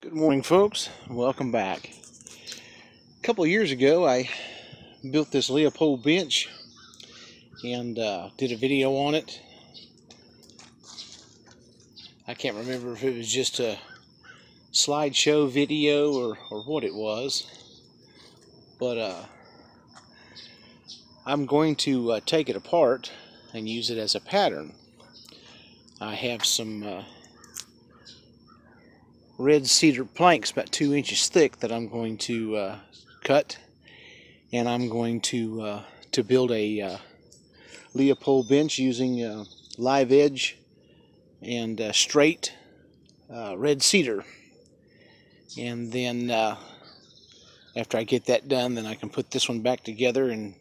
Good morning, folks. Welcome back. A couple of years ago, I built this Leopold bench and did a video on it. I can't remember if it was just a slideshow video or what it was, but I'm going to take it apart and use it as a pattern. I have some red cedar planks about 2 inches thick that I'm going to cut, and I'm going to build a Leopold bench using live edge and straight red cedar. And then after I get that done, then I can put this one back together and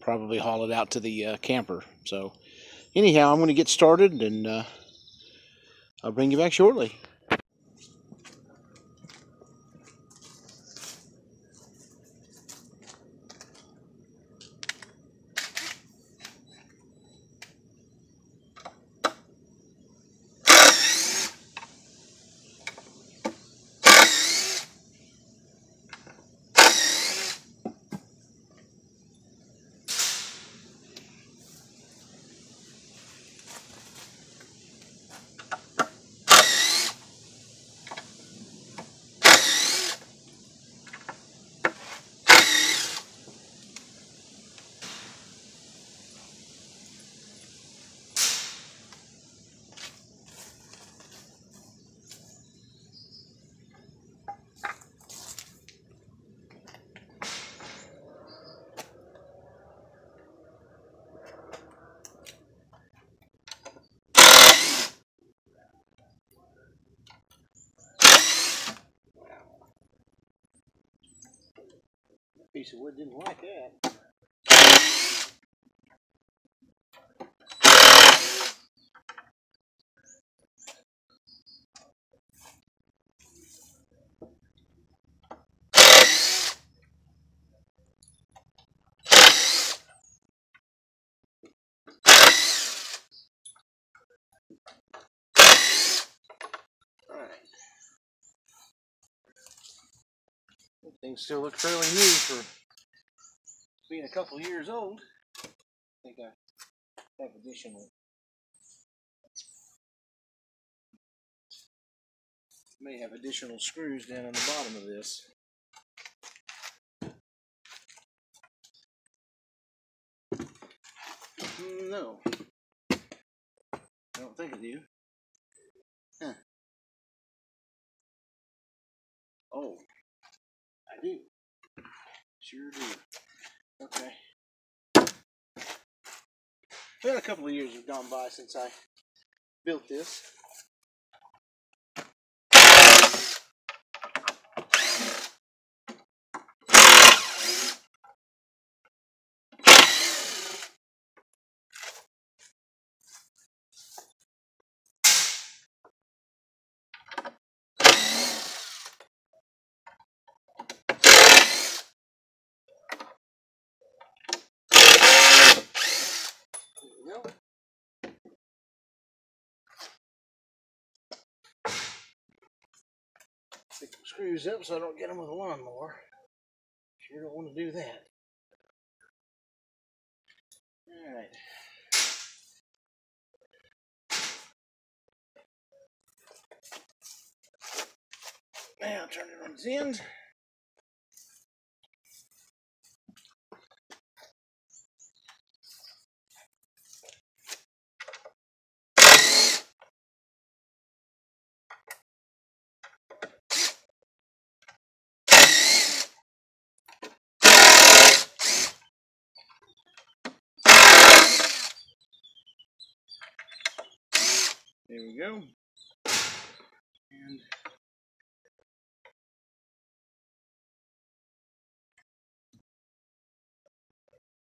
probably haul it out to the camper. So anyhow, I'm going to get started, and I'll bring you back shortly. Piece of wood didn't like that. Things still look fairly new for being a couple years old. I think I have may have additional screws down on the bottom of this. No, I don't think I do. Huh. Oh, I do. Sure do. Okay. Well, a couple of years have gone by since I built this. There we go. Pick the screws up so I don't get them with a lawnmower. Sure don't want to do that. Alright. Now turn it on its end. There we go. And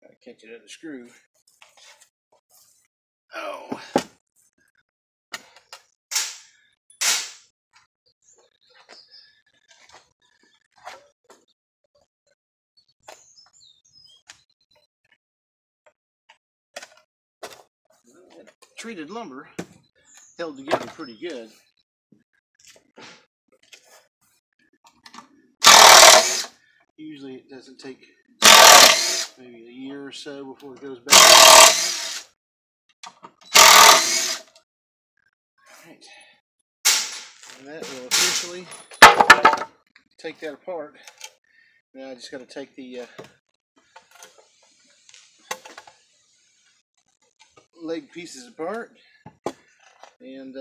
gotta catch it at the screw. Oh. That treated lumber held together pretty good. doesn't take maybe a year or so before it goes back. Alright. And that will officially take that apart. Now I just got to take the leg pieces apart, and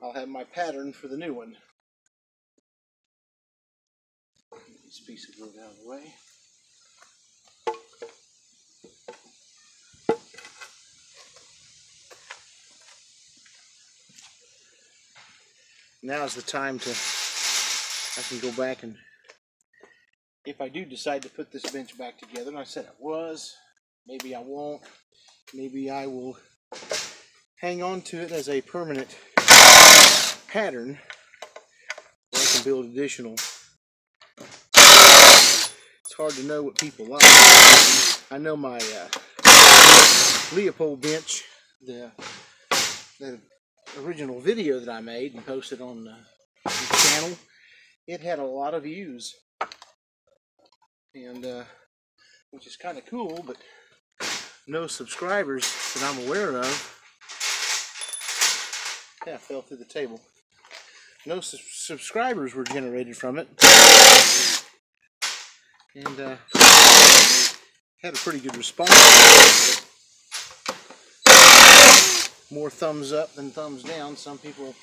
I'll have my pattern for the new one. These pieces move out of the way. Now is the time I can go back, and if I do decide to put this bench back together, and I said it was, maybe I won't, maybe I will hang on to it as a permanent pattern where I can build additional. It's hard to know what people like. I know my Leopold Bench, the original video that I made and posted on the channel, it had a lot of views, and which is kind of cool, but no subscribers that I'm aware of. Yeah, fell through the table. No subscribers were generated from it, and had a pretty good response. More thumbs up than thumbs down. Some people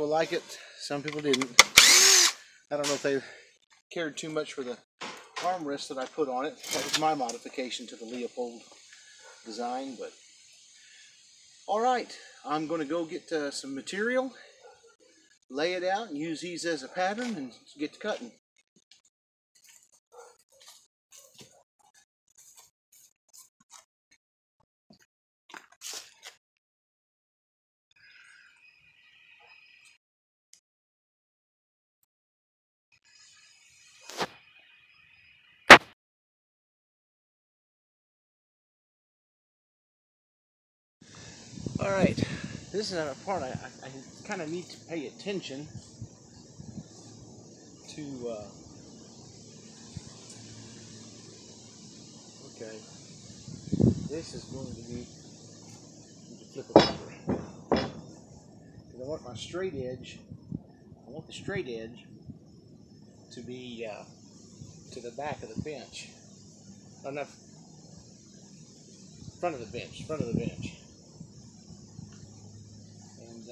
like it, some people didn't. I don't know if they cared too much for the armrest that I put on it. That was my modification to the Leopold design. But all right, I'm going to go get some material, lay it out, and use these as a pattern, and get to cutting. Alright, this is a part I kind of need to pay attention to. Okay, this is going to be, flip it over. I want my straight edge, I want the straight edge to be to the back of the bench. Oh, not front of the bench, And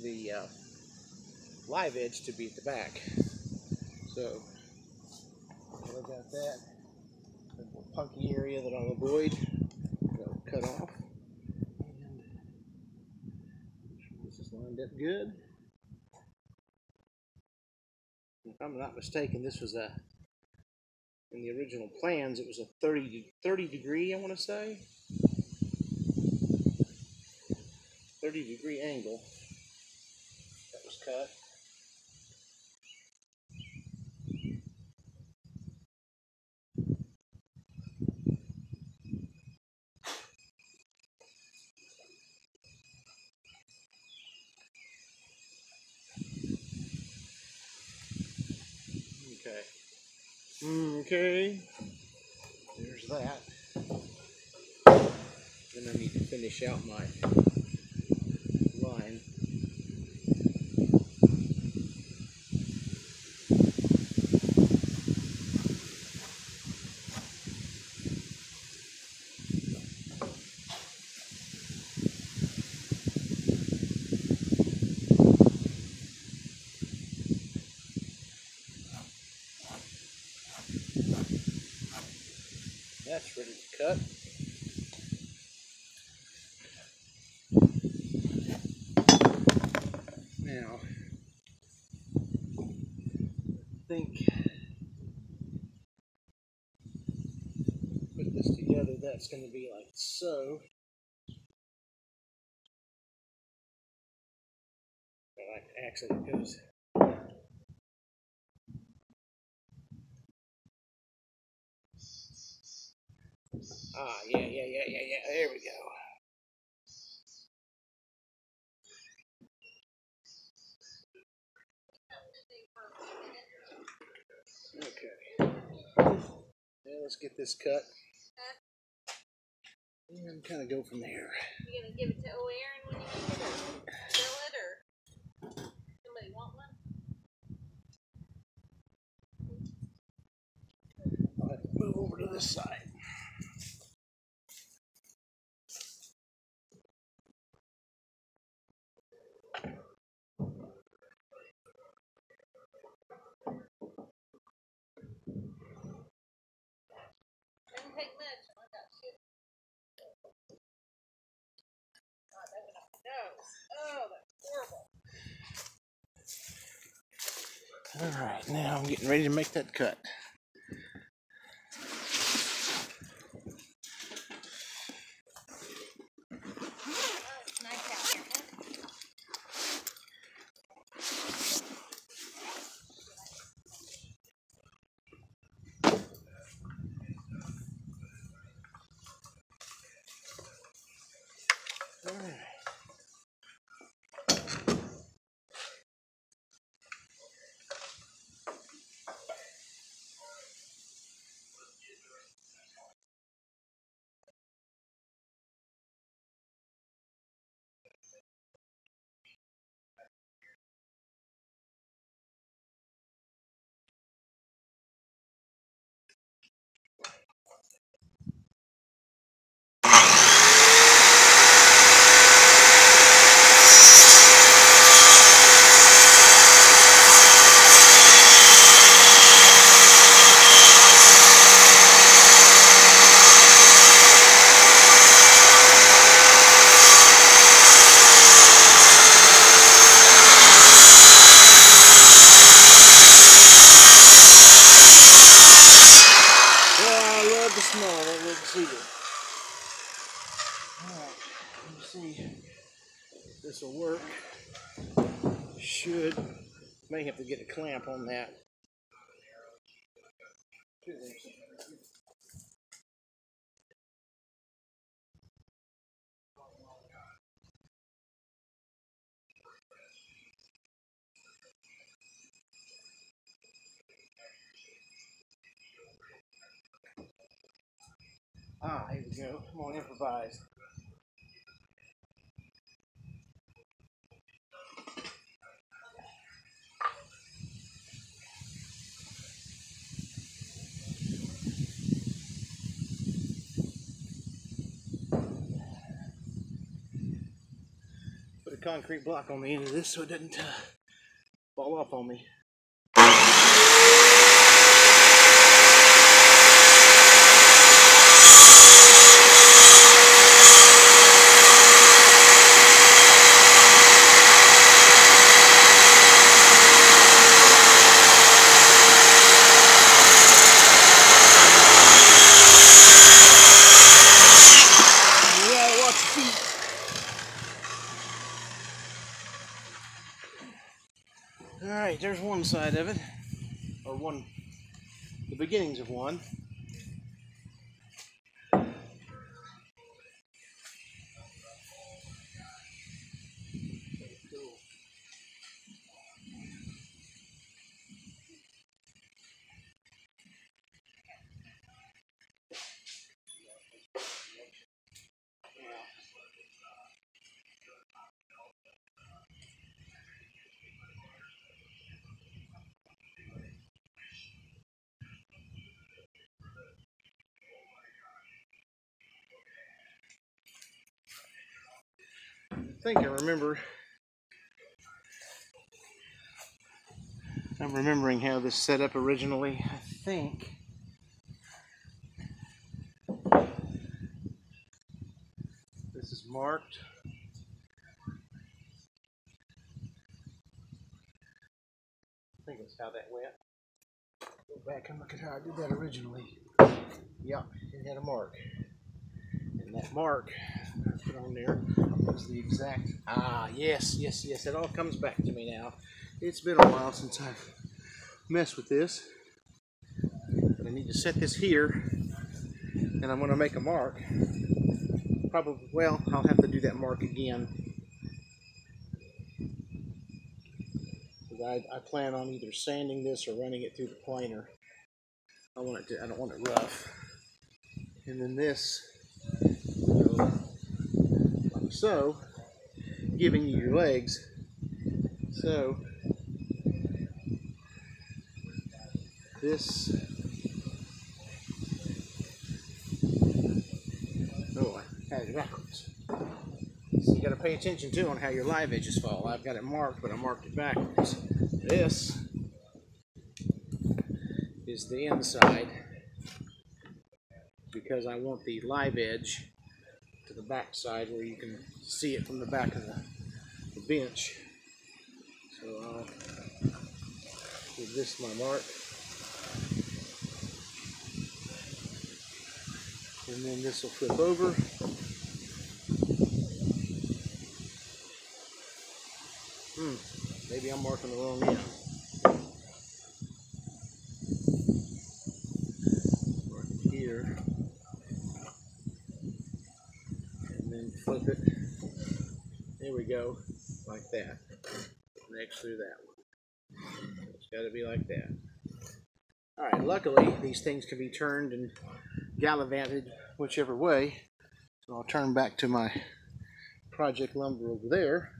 the live edge to be at the back. So I got that little punky area that I'll avoid. I'll cut off. And this is lined up good. If I'm not mistaken, this was in the original plans, it was a 30 degree, I want to say. 30-degree angle that was cut. Okay. There's that. Then I need to finish out my line. That's ready to cut. Now, I think put this together, that's going to be like so. Actually, it goes. Yeah. There we go. Okay. Now let's get this cut. And kind of go from there. You gonna give it to Aaron when you get it, or sell it, or somebody want one? I'll have to move over to this side. Doesn't take much. I got shit. God, that went up my nose. Oh, that's horrible. Alright, now I'm getting ready to make that cut. Oh, it's nice out here, huh? Alright. The smell of that red cedar. Alright, let me see if this will work. Should. May have to get a clamp on that. Ah, here we go. Come on, improvise. Put a concrete block on the end of this so it doesn't fall off on me. Alright, there's one side of it, or one, the beginnings of one. I think I'm remembering how this set up originally. I think this is marked. I think that's how that went. Go back and look at how I did that originally. Yep, it had a mark. And that mark I put on there was the exact, yes, it all comes back to me now. It's been a while since I've messed with this. But I need to set this here, and I'm going to make a mark. Probably, well, I'll have to do that mark again. I plan on either sanding this or running it through the planer. I don't want it rough. And then this, like so, giving you your legs. So this, oh, I had it backwards. So you got to pay attention too on how your live edges fall. I've got it marked, but I marked it backwards. This is the inside because I want the live edge to the back side where you can see it from the back of the bench. So I'll give this my mark. And then this will flip over. Maybe I'm marking the wrong end. Mark it here. And then flip it. There we go. Like that. Next through that one. It's got to be like that. Alright, luckily these things can be turned and gallivanted whichever way. So I'll turn back to my project lumber over there.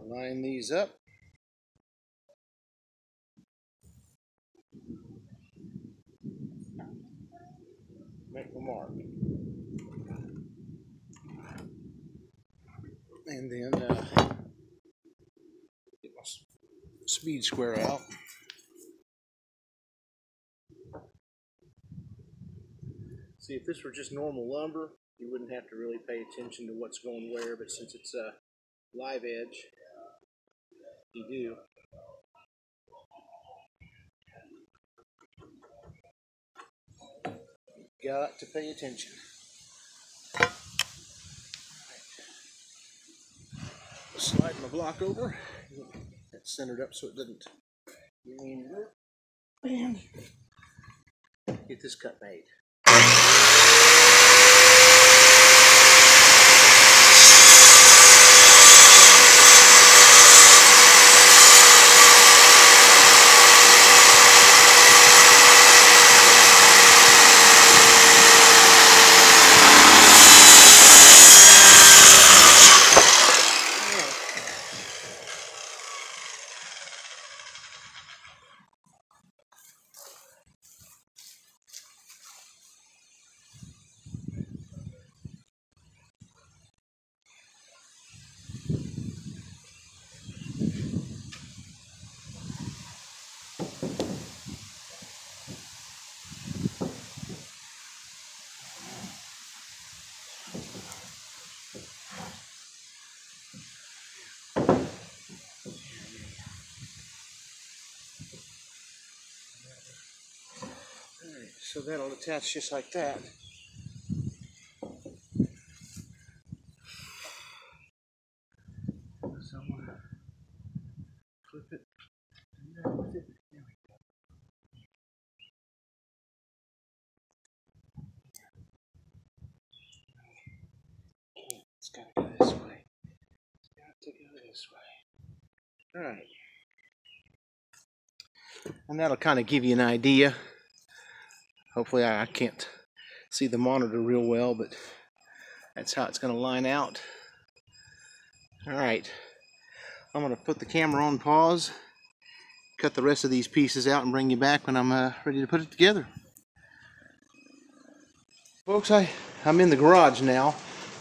Line these up. Make the mark. And then get my speed square out. See, if this were just normal lumber, you wouldn't have to really pay attention to what's going where, but since it's a live edge, you do. Got to pay attention. Slide my block over. That's centered up so it doesn't get me anywhere. And get this cut made. So that'll attach just like that. So I'm gonna flip it and down with it. There we go. It's gotta go this way. It's got to go this way. Alright. And that'll kind of give you an idea. Hopefully I can't see the monitor real well, but that's how it's going to line out. Alright, I'm going to put the camera on pause, cut the rest of these pieces out, and bring you back when I'm ready to put it together. Folks, I'm in the garage now.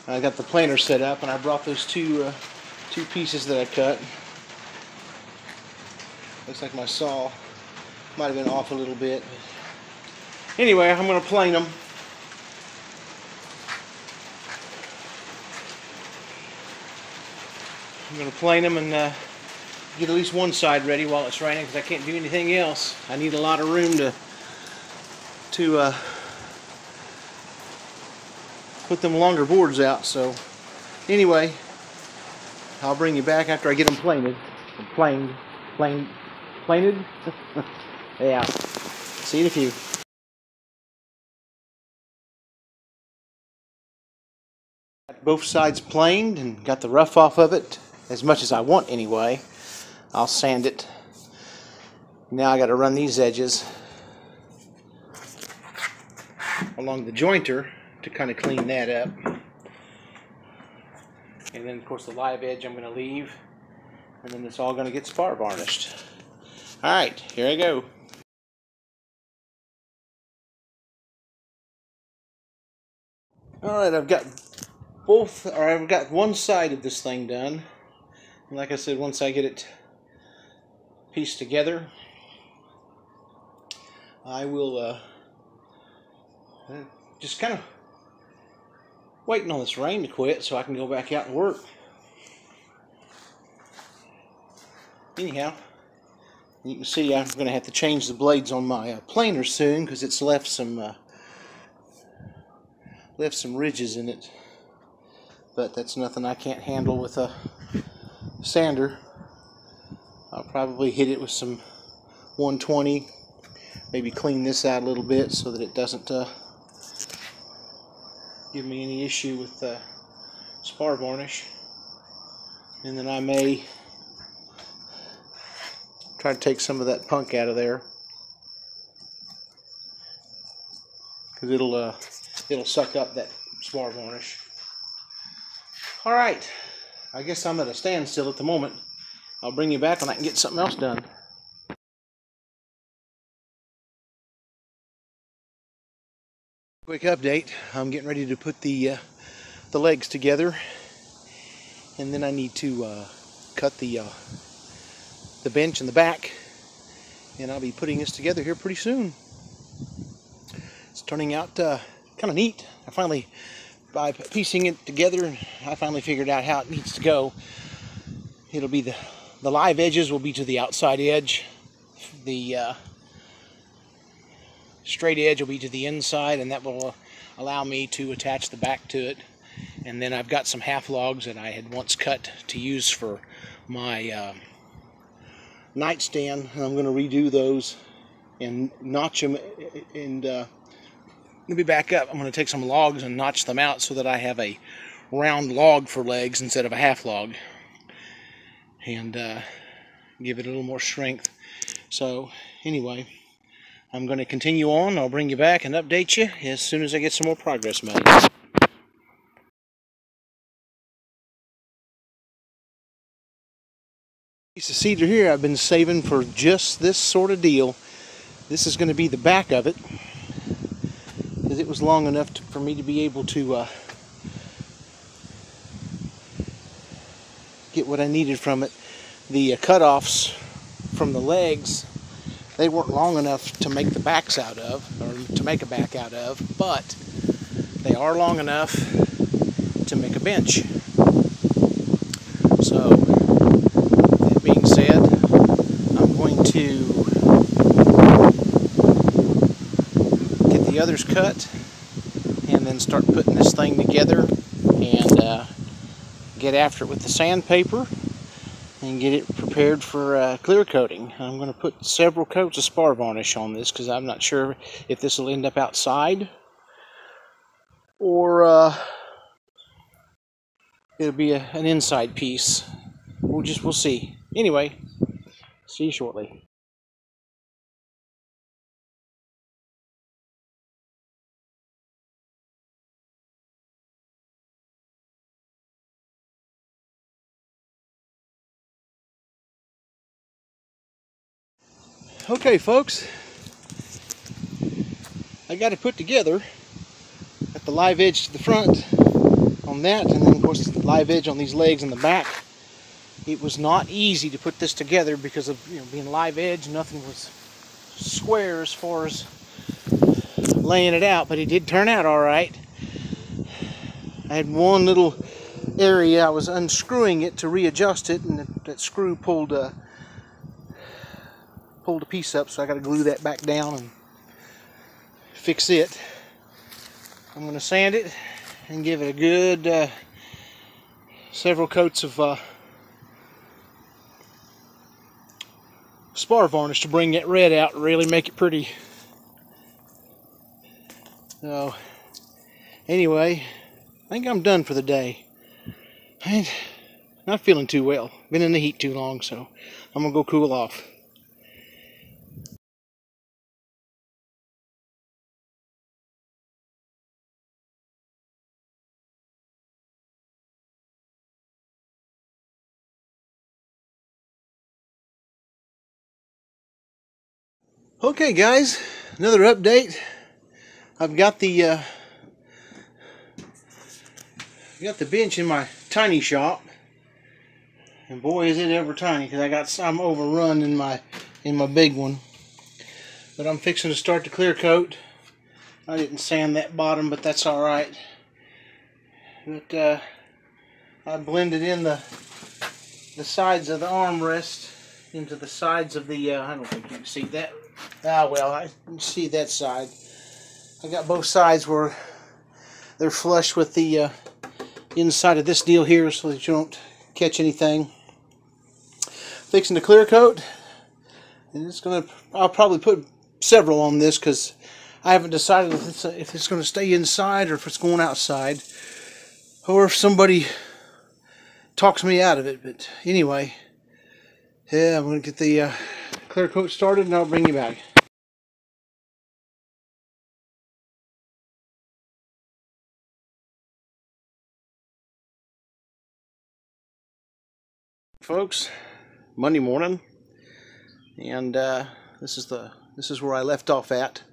I got the planer set up, and I brought those two pieces that I cut. Looks like my saw might have been off a little bit. Anyway, I'm going to plane them. I'm going to plane them and get at least one side ready while it's raining because I can't do anything else. I need a lot of room to put them longer boards out. So anyway, I'll bring you back after I get them planed. Planed? Yeah. See you in a few. Got both sides planed and got the rough off of it. as much as I want anyway. I'll sand it. Now I got to run these edges along the jointer to kind of clean that up. And then of course the live edge I'm going to leave, and then it's all going to get spar varnished. Alright, here I go. Alright, I've got one side of this thing done. And like I said, once I get it pieced together, I will just kind of waiting on this rain to quit so I can go back out and work. Anyhow, you can see I'm going to have to change the blades on my planer soon because it's left some ridges in it. But that's nothing I can't handle with a sander. I'll probably hit it with some 120, maybe clean this out a little bit so that it doesn't give me any issue with spar varnish. And then I may try to take some of that punk out of there, because it'll suck up that spar varnish. Alright, I guess I'm at a standstill at the moment. I'll bring you back when I can get something else done. Quick update, I'm getting ready to put the legs together, and then I need to cut the bench in the back, and I'll be putting this together here pretty soon. It's turning out kind of neat. By piecing it together, I finally figured out how it needs to go. It'll be the live edges will be to the outside edge. The straight edge will be to the inside, and that will allow me to attach the back to it. And then I've got some half logs that I had once cut to use for my nightstand, and I'm going to redo those and notch them. And let me back up. I'm going to take some logs and notch them out so that I have a round log for legs instead of a half log, and give it a little more strength. So anyway, I'm going to continue on. I'll bring you back and update you as soon as I get some more progress made. Piece of cedar here I've been saving for just this sort of deal. This is going to be the back of it, because it was long enough for me to be able to get what I needed from it. The cutoffs from the legs, they weren't long enough to make the backs out of, or to make a back out of, but they are long enough to make a bench. So, that being said, I'm going to get the others cut and then start putting this thing together and get after it with the sandpaper and get it prepared for clear coating. I'm going to put several coats of spar varnish on this because I'm not sure if this will end up outside or it'll be an inside piece. We'll see. Anyway, see you shortly. Okay, folks, I got it put together. Got the live edge to the front on that, and then of course the live edge on these legs in the back. It was not easy to put this together because of being live edge. Nothing was square as far as laying it out, but it did turn out all right. I had one little area I was unscrewing it to readjust it, and that screw pulled a piece up, so I got to glue that back down and fix it. I'm going to sand it and give it a good several coats of spar varnish to bring that red out and really make it pretty. So anyway, I think I'm done for the day. And Not feeling too well. Been in the heat too long, so I'm gonna go cool off. Okay, guys, another update. I've got the bench in my tiny shop, and boy, is it ever tiny, because I'm overrun in my big one. But I'm fixing to start the clear coat. I didn't sand that bottom, but that's all right. But I blended in the sides of the armrest into the sides of the. I don't think you can see that. Ah, well, I can see that side. I got both sides where they're flush with the inside of this deal here, so that you don't catch anything. Fixing the clear coat, and I'll probably put several on this because I haven't decided if it's going to stay inside or if it's going outside, or if somebody talks me out of it. But anyway, yeah, I'm going to get the clear coat started, and I'll bring you back. Folks, Monday morning, and this is where I left off at,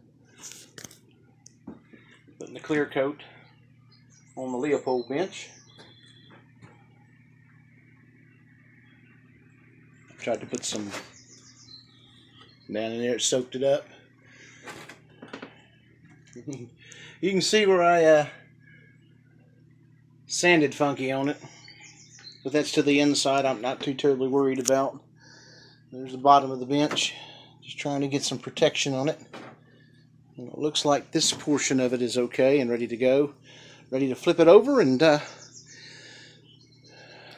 putting the clear coat on the Leopold bench. Tried to put some down in there, it soaked it up. You can see where I sanded funky on it, but that's to the inside. I'm not too terribly worried about. There's the bottom of the bench, just trying to get some protection on it. And it looks like this portion of it is okay and ready to go. Ready to flip it over and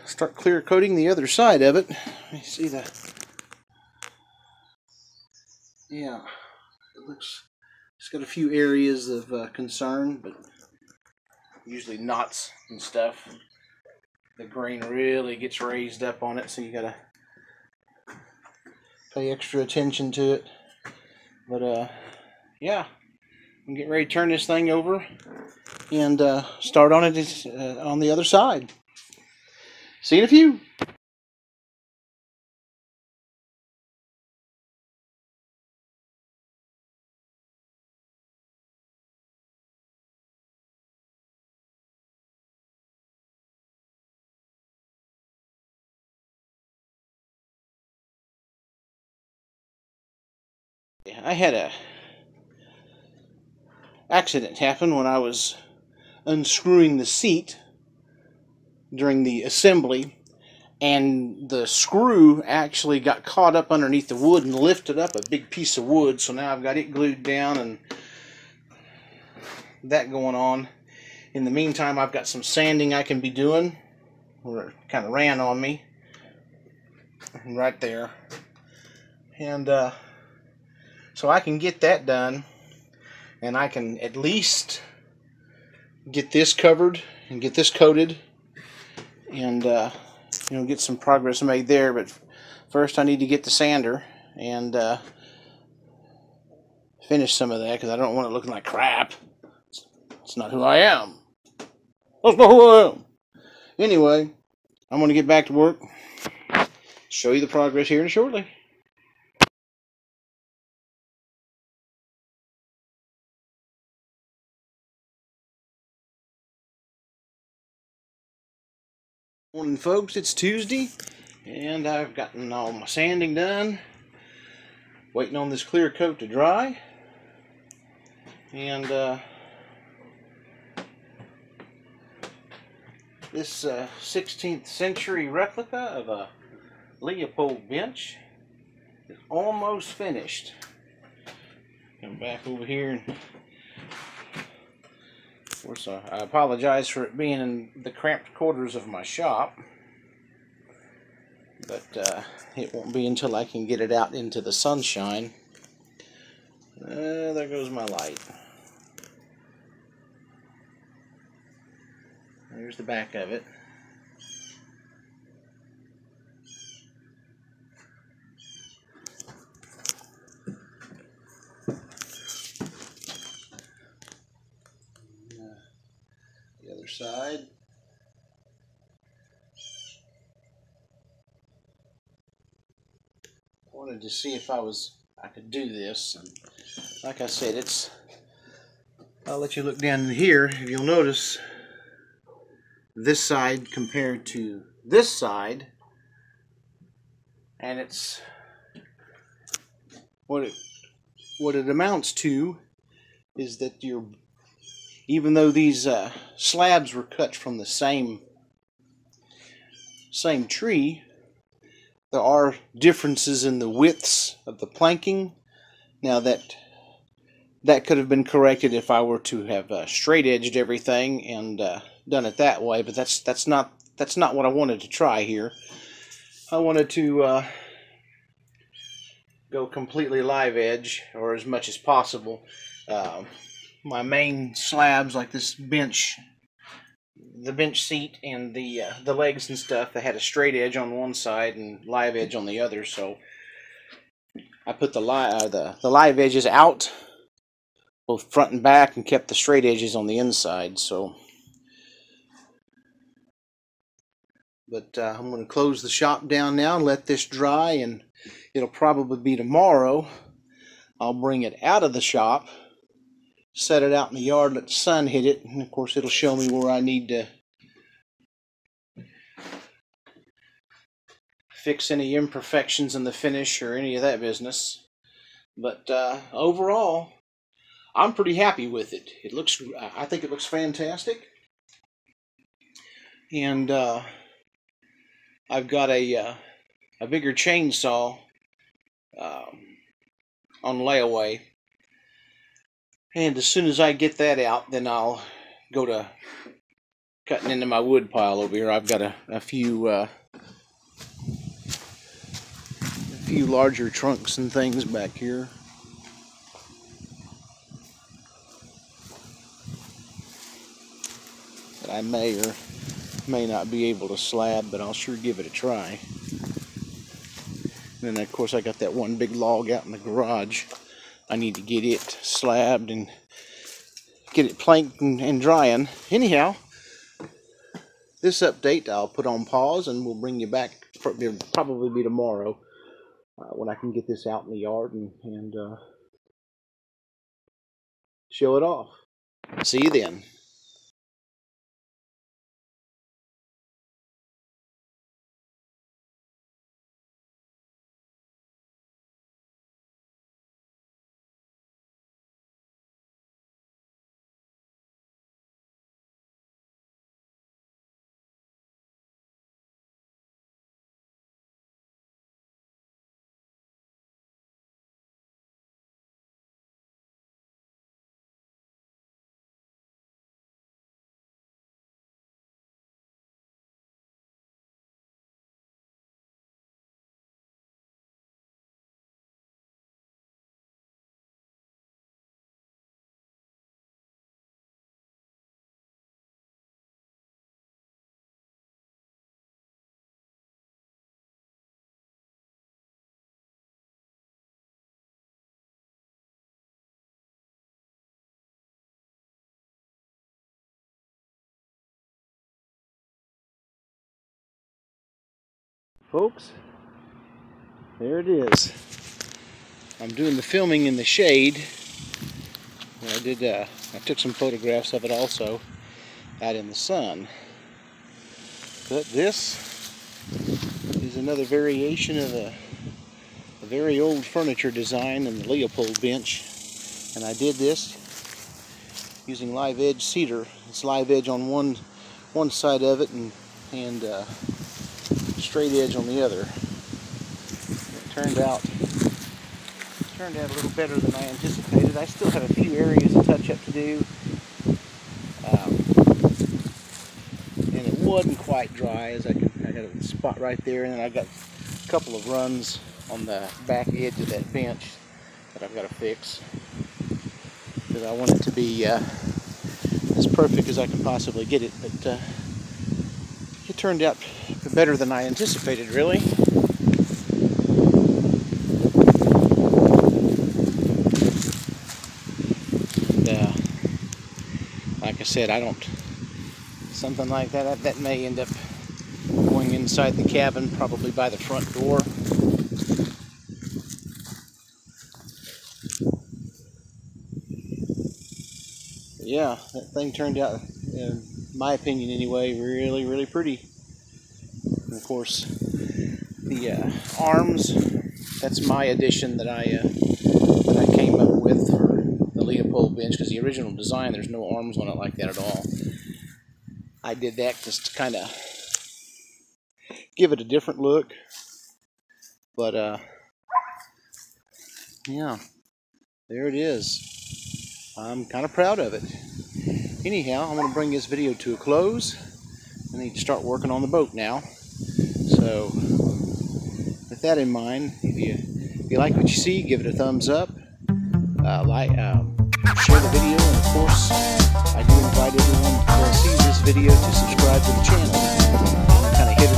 start clear coating the other side of it. Let me see the. Yeah, it looks. It's got a few areas of concern, but usually knots and stuff. The grain really gets raised up on it, so you gotta pay extra attention to it. But yeah, I'm getting ready to turn this thing over and start on it on the other side. See you in a few. I had a accident happen when I was unscrewing the seat during the assembly, and the screw actually got caught up underneath the wood and lifted up a big piece of wood, so now I've got it glued down and that going on. In the meantime, I've got some sanding I can be doing where it kind of ran on me right there, and so I can get that done, and I can at least get this covered and get this coated, and you know, get some progress made there. But first I need to get the sander and finish some of that, because I don't want it looking like crap. It's not who I am. That's not who I am. Anyway, I'm going to get back to work, show you the progress here shortly. Morning, folks. It's Tuesday, and I've gotten all my sanding done. Waiting on this clear coat to dry, and this 16th century replica of a Leopold bench is almost finished. Come back over here, and of course I apologize for it being in the cramped quarters of my shop, but it won't be until I can get it out into the sunshine. There goes my light. There's the back of it. side. Wanted to see if I could do this, and like I said, I'll let you look down in here. If you'll notice, this side compared to this side, and it's what it amounts to is that even though these slabs were cut from the same tree, there are differences in the widths of the planking. Now that could have been corrected if I were to have straight edged everything and done it that way, but that's not what I wanted to try here. I wanted to go completely live edge, or as much as possible. My main slabs, like this bench, the bench seat and the legs and stuff, they had a straight edge on one side and live edge on the other, so I put the live edges out, both front and back, and kept the straight edges on the inside. So, but I'm going to close the shop down now and let this dry, and it'll probably be tomorrow I'll bring it out of the shop, set it out in the yard, let the sun hit it, and of course it'll show me where I need to fix any imperfections in the finish or any of that business. But overall, I'm pretty happy with it. I think it looks fantastic, and I've got a bigger chainsaw on layaway, and as soon as I get that out, then I'll go to cutting into my wood pile over here. I've got a few larger trunks and things back here. That I may or may not be able to slab, but I'll sure give it a try. And then of course I got that one big log out in the garage. I need to get it slabbed and get it planked and drying. Anyhow, this update I'll put on pause, and we'll bring you back. It'll probably be tomorrow when I can get this out in the yard and show it off. See you then. Folks, there it is. I'm doing the filming in the shade. I took some photographs of it also out in the sun. But this is another variation of a very old furniture design in the Leopold Bench. And I did this using live edge cedar. It's live edge on one side of it and straight edge on the other. It turned out a little better than I anticipated. I still have a few areas of touch-up to do, and it wasn't quite dry. I got a spot right there, and then I got a couple of runs on the back edge of that bench that I've got to fix, because I want it to be as perfect as I can possibly get it. But it turned out better than I anticipated, really. And, like I said, something like that. That may end up going inside the cabin, probably by the front door. Yeah, that thing turned out, in my opinion anyway, really, really pretty. And of course, the arms, that's my addition that I came up with for the Leopold bench, because the original design, there's no arms on it like that at all. I did that just to kind of give it a different look. But yeah, there it is. I'm kind of proud of it. Anyhow, I'm going to bring this video to a close. I need to start working on the boat now. So, with that in mind, if you like what you see, give it a thumbs up. Share the video, and of course, I do invite everyone who sees this video to subscribe to the channel. I'm kind of hit